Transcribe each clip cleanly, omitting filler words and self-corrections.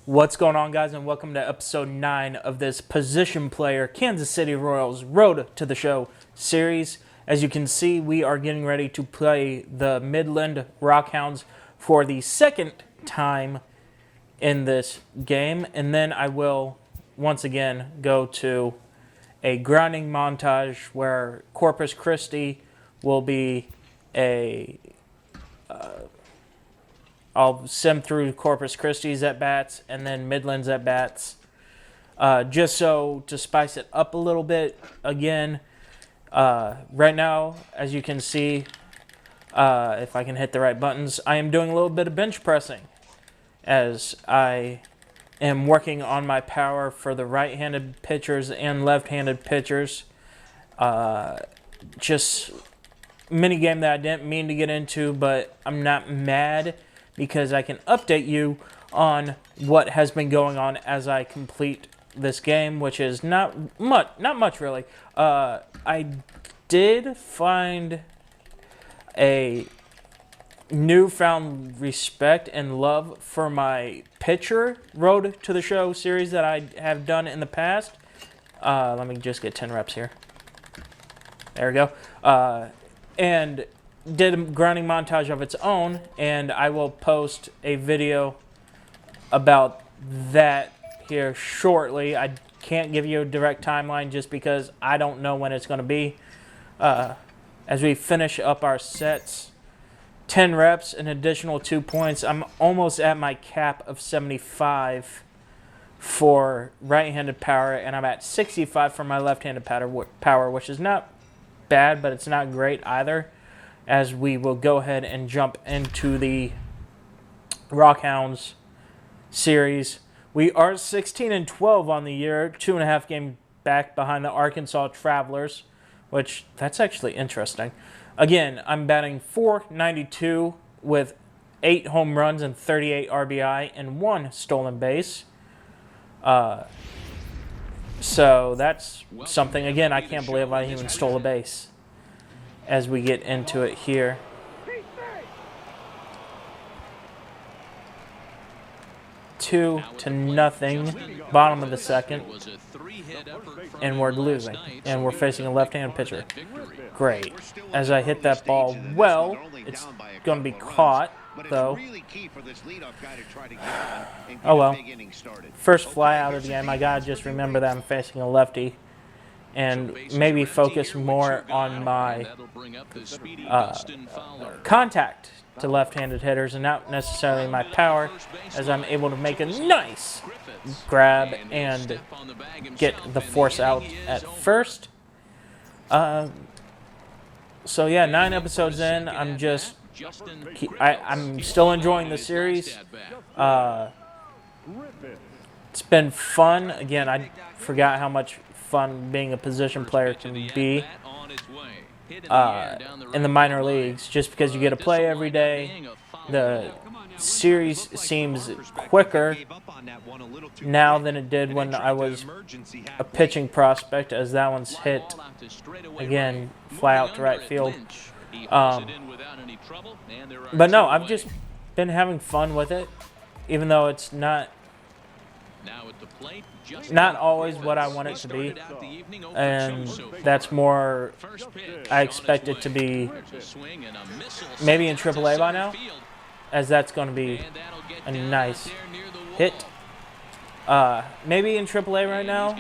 What's going on, guys, and welcome to episode 9 of this Position Player Kansas City Royals Road to the Show series. As you can see, we are getting ready to play the Midland Rockhounds for the second time in this game, and then I will once again go to a grinding montage where Corpus Christi will be I'll sim through Corpus Christi's at-bats and then Midland's at-bats. Just so to spice it up a little bit again. Right now, as you can see, if I can hit the right buttons, I am doing a little bit of bench pressing as I am working on my power for the right-handed pitchers and left-handed pitchers. Just mini game that I didn't mean to get into, but I'm not mad because I can update you on what has been going on as I complete this game, which is not much really. I did find a newfound respect and love for my pitcher Road to the Show series that I have done in the past. Let me just get 10 reps here. There we go. And did a grinding montage of its own, and I will post a video about that here shortly. I can't give you a direct timeline just because I don't know when it's going to be. As we finish up our sets, 10 reps, an additional 2 points. I'm almost at my cap of 75 for right-handed power, and I'm at 65 for my left-handed power, which is not bad, but it's not great either. As we will go ahead and jump into the Rockhounds series. We are 16-12 on the year, 2.5 games back behind the Arkansas Travelers, which that's actually interesting. Again, I'm batting .492 with 8 home runs and 38 RBI and 1 stolen base. So that's something. Again, I can't believe I even stole a base. As we get into it here. 2-0, bottom of the second, and we're losing, and we're facing a left-handed pitcher. Great. As I hit that ball well, it's going to be caught, though. Oh well. First fly out of the game. I got to just remember that I'm facing a lefty, and maybe focus more on my contact to left-handed hitters and not necessarily my power, as I'm able to make a nice grab and get the force out at first. So yeah, 9 episodes in, I'm still enjoying the series. It's been fun. Again, I forgot how much fun being a position player can be in the minor leagues, just because you get to play every day. The series seems quicker now than it did when I was a pitching prospect, as that one's hit again fly out to right field. But no, I've just been having fun with it, even though it's not always what I want it to be, and that's more, I expect it to be maybe in AAA by now, as that's going to be a nice hit. Maybe in AAA right now,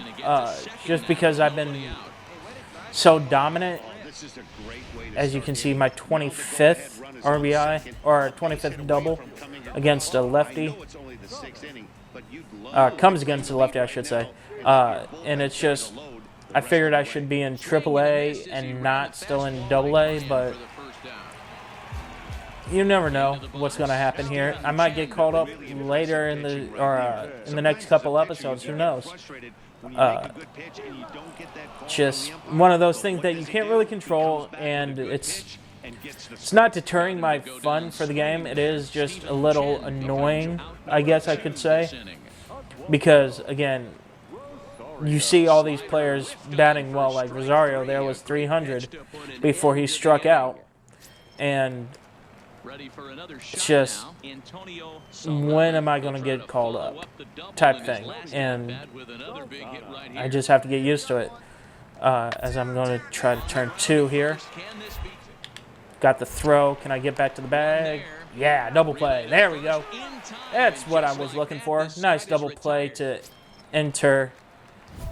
just because I've been so dominant. As you can see, my 25th RBI, or 25th double against a lefty. Comes against the lefty, I should say. And it's just, I figured I should be in AAA and not still in AA, but you never know what's going to happen here. I might get called up later in the next couple episodes. Who knows? Just one of those things that you can't really control, and it's not deterring my fun for the game. It is just a little annoying, I guess I could say, because again, you see all these players batting well, like Rosario there was 300 before he struck out, and just when am I going to get called up type thing. And I just have to get used to it. As I'm going to try to turn 2 here. Got the throw. Can I get back to the bag? Yeah, double play. There we go. That's what I was looking for. Nice double play to enter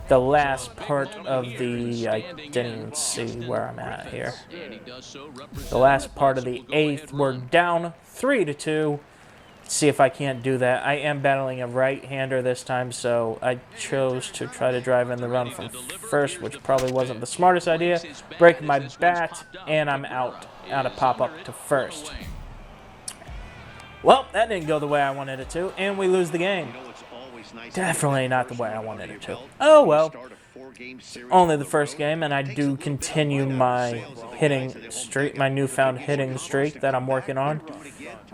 the last part of the, I didn't even see where I'm at here. The last part of the 8th. We're down 3-2. See if I can't do that. I am battling a right-hander this time, so I chose to try to drive in the run from first, which probably wasn't the smartest idea. Breaking my bat, and I'm out of pop-up to first. Well, that didn't go the way I wanted it to, and we lose the game. Definitely not the way I wanted it to. Oh, well. Only the first game, and I do continue my hitting streak, my newfound hitting streak that I'm working on.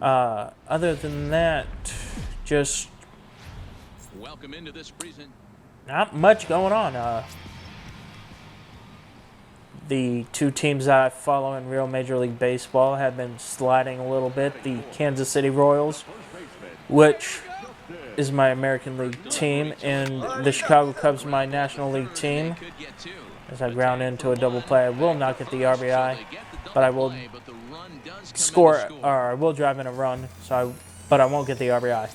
Other than that, just not much going on. The 2 teams that I follow in real Major League Baseball have been sliding a little bit. The Kansas City Royals, which is my American League team, and the Chicago Cubs, my National League team. As I ground into a double play, I will not get the RBI, but I will score, or I will drive in a run. But I won't get the RBI.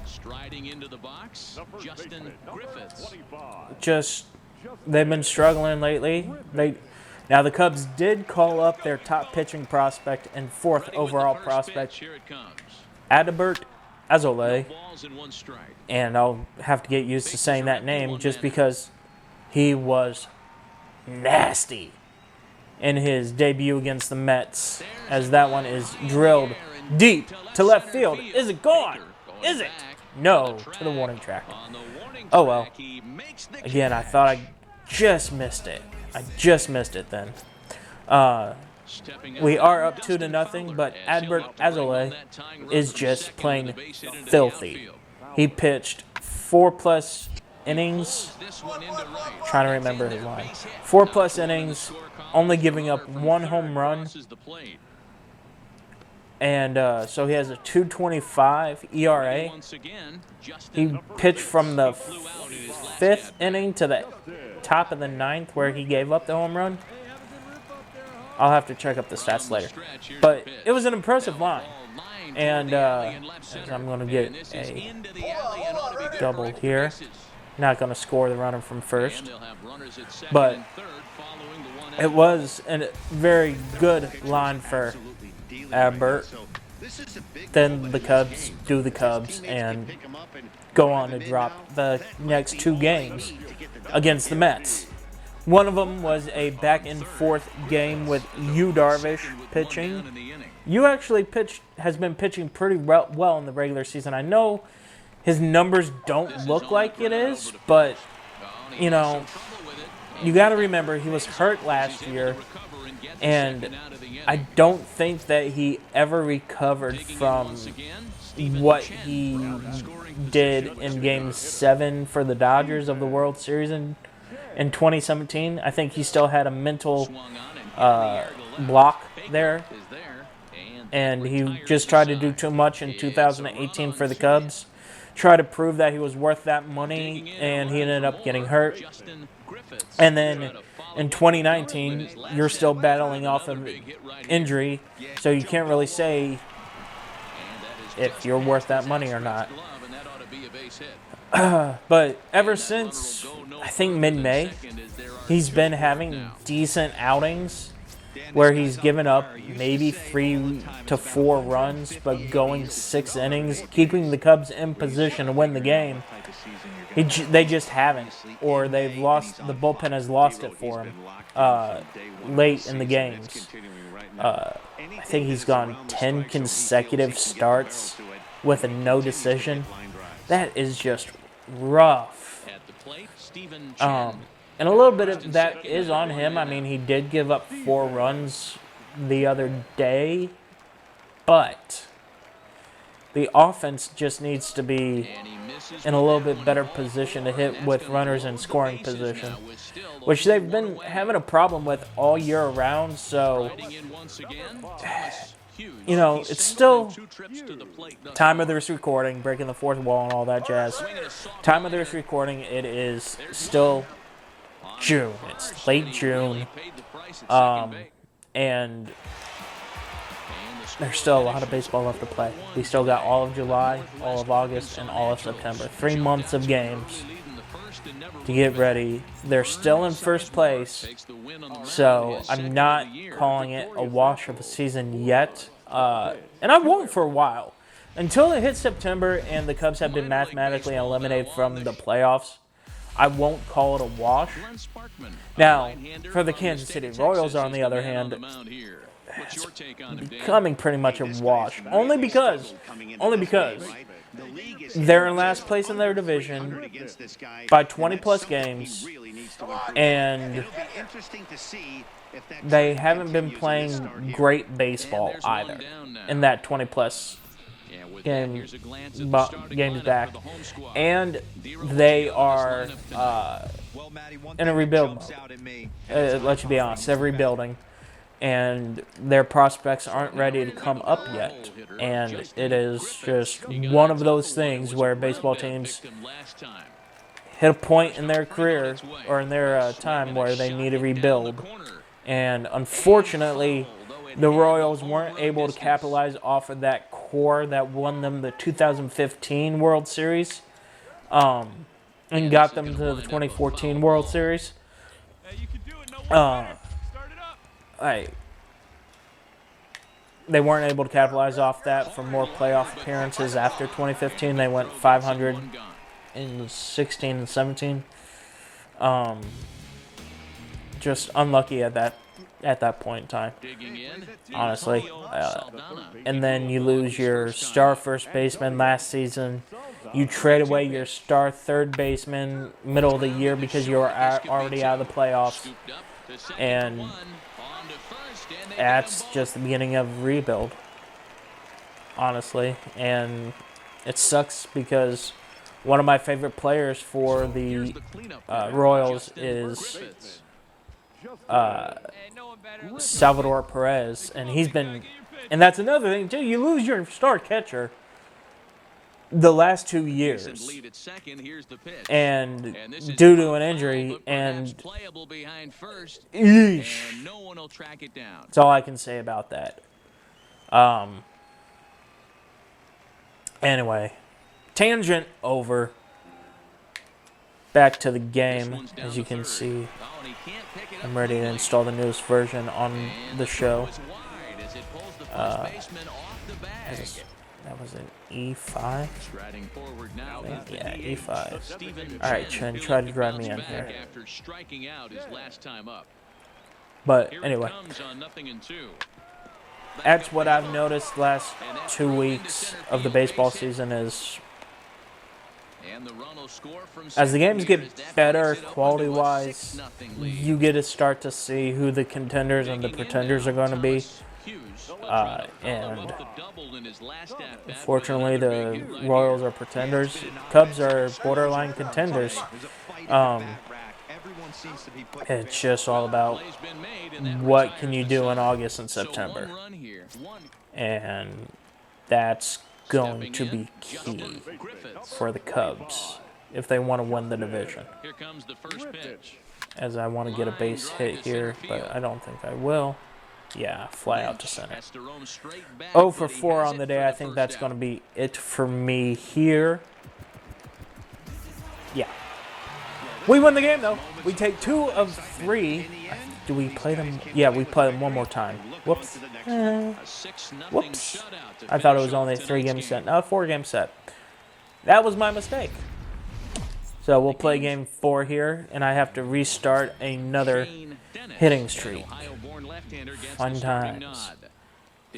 Striding into the box, Justin Griffiths. Just they've been struggling lately. Now the Cubs did call up their top pitching prospect and 4th overall prospect, Adbert Azole, and I'll have to get used to saying that name just because he was nasty in his debut against the Mets, as that one is drilled deep to left field. Is it gone? Is it? No, to the warning track. Oh well. Again, I thought I just missed it. I just missed it then. We are up 2-0, but Adbert Azole is just plain filthy. He pitched 4+ innings. Trying to remember his line. 4+ innings, only giving up 1 home run. And so he has a 2.25 ERA. He pitched from the 5th inning to the top of the 9th where he gave up the home run. I'll have to check up the stats later. But it was an impressive line. And I'm going to get a double here. Not going to score the runner from first. But it was a very good line for Adbert. Then the Cubs do the Cubs and go on to drop the next 2 games against the Mets. One of them was a back-and-forth game with Yu Darvish pitching. Yu actually has been pitching pretty well in the regular season. I know his numbers don't look like it is, but, you know, you got to remember he was hurt last year, and I don't think that he ever recovered from what he did in Game 7 for the Dodgers of the World Series in 2017. I think he still had a mental block there, and he just tried to do too much in 2018 for the Cubs. Tried to prove that he was worth that money, and he ended up getting hurt. And then in 2019, you're still battling off of injury, so you can't really say if you're worth that money or not. But ever since, I think mid-May, he's been having decent outings where he's given up maybe 3 to 4 runs, but going 6 innings, keeping the Cubs in position to win the game. They just haven't, or they've lost. The bullpen has lost it for him late in the games. I think he's gone 10 consecutive starts with a no decision. That is just rough. And a little bit of that is on him. I mean, he did give up 4 runs the other day, but the offense just needs to be in a little bit better position to hit with runners in scoring position, which they've been having a problem with all year around. So, you know, it's still time of this recording, breaking the fourth wall and all that jazz. Time of this recording, it is still June. It's late June. And there's still a lot of baseball left to play. We still got all of July, all of August, and all of September. 3 months of games to get ready. They're still in first place, so I'm not calling it a wash of a season yet. And I won't for a while. Until it hits September and the Cubs have been mathematically eliminated from the playoffs, I won't call it a wash. Now, for the Kansas City Royals, on the other hand, it's becoming pretty much a wash. Only because they're in last place in their division by 20-plus games, and they haven't been playing great baseball either in that 20-plus games back, and they are in a rebuild mode. Let's be honest, they're rebuilding, and their prospects aren't ready to come up yet. And it is just one of those things where baseball teams hit a point in their career or in their time where they need to rebuild. And unfortunately, the Royals weren't able to capitalize off of that core that won them the 2015 World Series and got them to the 2014 World Series. They weren't able to capitalize off that for more playoff appearances after 2015. They went 500 in 16 and 17. Just unlucky at that point in time, honestly. And then you lose your star first baseman last season. You trade away your star third baseman middle of the year because you were already out of the playoffs. And that's just the beginning of rebuild, honestly. And it sucks because one of my favorite players for the Royals is Salvador Perez, and he's been, and that's another thing too. You lose your star catcher the last 2 years, and due to an injury, and eesh, that's all I can say about that. Anyway, tangent over. Back to the game. As you can see, I'm ready to install the newest version on the show. That was an E5? Yeah, E5. Alright, Chen, try to drive me in here. But anyway, that's what I've noticed the last 2 weeks of the baseball season is, as the games get better quality-wise, you get to start to see who the contenders and the pretenders are going to be. And unfortunately, the Royals are pretenders. Cubs are borderline contenders. It's just all about what can you do in August and September. And that's going to be key for the Cubs if they want to win the division. As I want to get a base hit here, but I don't think I will. Yeah, fly out to center. 0 for 4 on the day. I think that's going to be it for me here. Yeah. We win the game, though. We take 2 of 3. Do we play them? Yeah, we play them one more time. Whoops. Whoops. I thought it was only a 3-game set. No, 4-game set. That was my mistake. So we'll play game 4 here, and I have to restart another hitting streak. Fun times.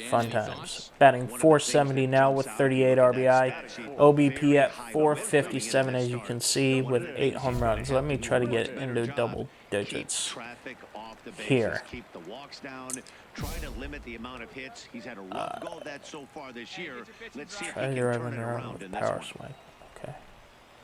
Fun times. Batting .470 now with 38 RBI. OBP at .457, as you can see, with 8 home runs. Let me try to get into double digits here. Try to limit the amount of hits. He's had a rough go of that so far this year. Let's see if he can turn it around with power swing. Okay.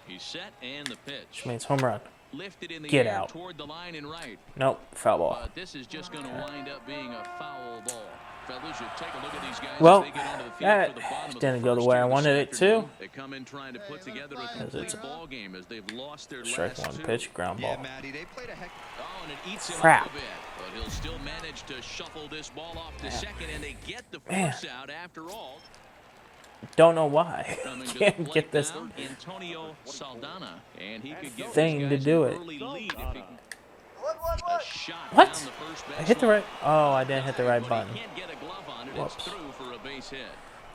He's set and the pitch. Which means home run. Lifted in the Get air out. toward the line and right. Nope, foul ball. But this is just going to wind up being a foul ball. Fellas, you take a look at these guys Well, as they get onto the field that for the bottom of didn't the go the first way I here this wanted it to. afternoon. They come in trying to put together a complete ball game as they've lost their Strike last one two. pitch, ground ball. Yeah, Matty, they played a heck. Oh, and it eats him Crap. up a bit, but he'll still manage to shuffle this ball off to second, and they get the Man. force out after all. Don't know why. Coming to the Can't plate get this now, Antonio Saldana, and he could give thing these to guys do an it. early lead if he can. A shot What? down the first I hit the baseline. right. Oh, I didn't hit the right But button. he can't get a glove on it. Whoops. It's through for a base hit.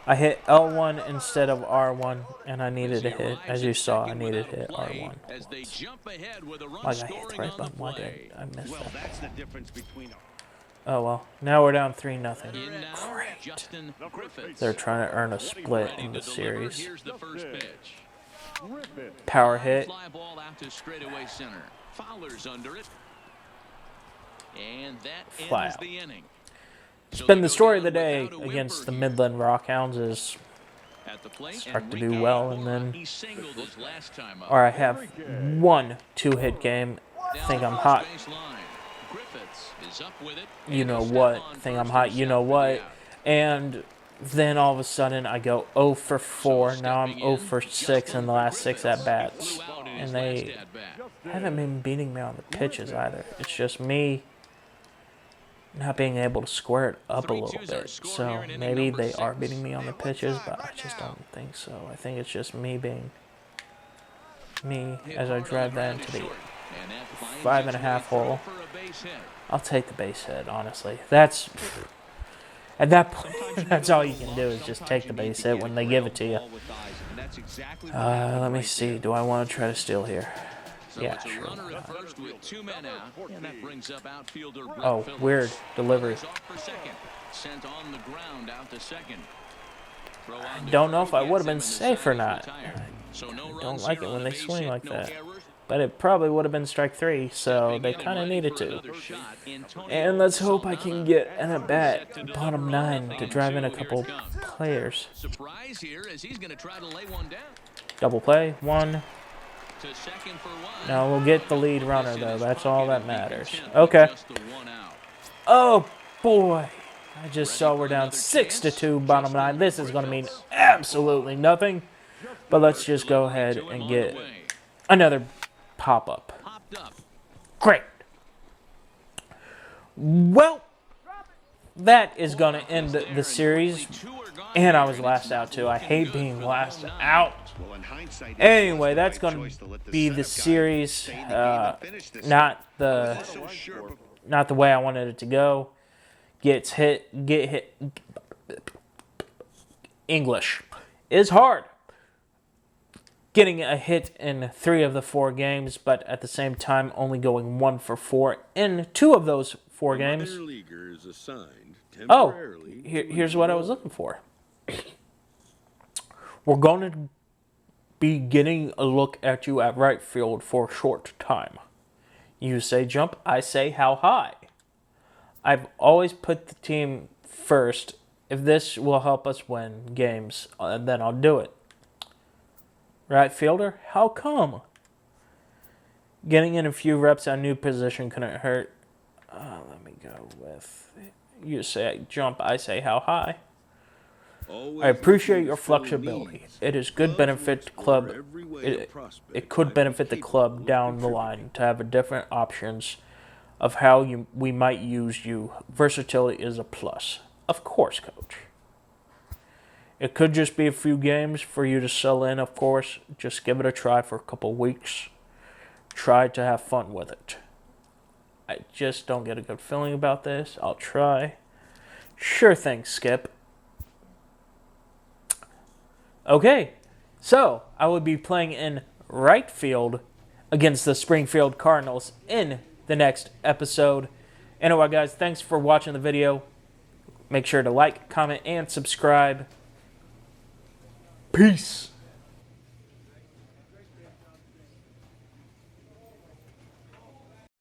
I hit L1 instead of R1, and I needed to hit. As you saw, I needed to hit R1. As they jump ahead with a run Like I hit the scoring right on the button. Why play. did I miss Well, that? that's the difference between a Oh well. Now we're down 3-0. In now, Justin Griffiths. They're trying to earn a split Ready in to the deliver. series. Here's the first pitch. Power hit. Fly ball out to straightaway center. Fowler's under it. And that Fly ends out. the inning. It's So been they the go story of down the day without a against whimper the here. Midland Rockhounds is At the plate, start to Enrique do well, and Ibarra. then He singled his last time up. or I have one 2-hit game. Down Think the I'm first hot. baseline. Griffiths is up with it. You And know he'll step what? on Think I'm first hot. and You know set for the what? out. And then all of a sudden I go 0 for 4. Now I'm 0 for 6 in the last 6 at bats, and they haven't been beating me on the pitches either. It's just me not being able to square it up a little bit. So maybe they are beating me on the pitches, but I just don't think so. I think it's just me being me as I drive that into the 5.5 hole. I'll take the base hit, honestly. That's at that point, that's all you can do is just take the base hit when they give it to you. Let me see. Do I want to try to steal here? Yeah, it's a sure. runner at first with 2 men out, and that brings up outfielder Brett Oh, Phillips. weird delivery. He's off for second. Sent on the ground out to second. Throw on to Don't know if third I would have gets been him, and the safe side or is not. retired. So no I runs don't like here it on when the they base swing hit, like no that. errors. But it probably would have been strike 3, so Stepping they in and kind of ready needed for to. another shot, Antonio And let's hope I can Saldana. get an at bat, Set to bottom deliver 9, on to drive in a 0-2. Here couple it comes. players. Surprise here as he's going to try to lay one down. Double play, 1. To second for 1. Now we'll get the lead runner, though. That's all that matters. Content with Okay. just the one out. Oh, boy. I just saw we're down 6-2, bottom 9. This is going to mean absolutely nothing. But let's just go ahead and get another pop-up. Popped up. Great. Well, that is going to end the series. And I was last out, too. I hate being last out. well, in hindsight, Anyway, it was the that's right going choice to let to be the setup guy series. say that he even finished this. Not I the wasn't so sure before. not the way I wanted it to go. Get hit. English is hard. Getting a hit in 3 of the 4 games, but at the same time only going 1 for 4 in 2 of those 4 games. Minor leaguer is assigned Oh, temporarily here's what I was looking for. We're going to be getting a look at you at right field for a short time. You say jump, I say how high. I've always put the team first. If this will help us win games, then I'll do it. Right fielder, how come? Getting in a few reps at a new position couldn't hurt. Let me go with, you say jump, I say how high. always I appreciate your looking to fill flexibility. needs. It is good Clubs benefit will the club. explore every way a It prospect could might be benefit the club capable of down the line contributing. to have a different options of how we might use you. Versatility is a plus. Of course, coach. It could just be a few games for you to sell in, of course. Just give it a try for a couple weeks. Try to have fun with it. I just don't get a good feeling about this. I'll try. Sure thing, Skip. Okay, so I would be playing in right field against the Springfield Cardinals in the next episode. Anyway, guys, thanks for watching the video. Make sure to like, comment, and subscribe. Peace.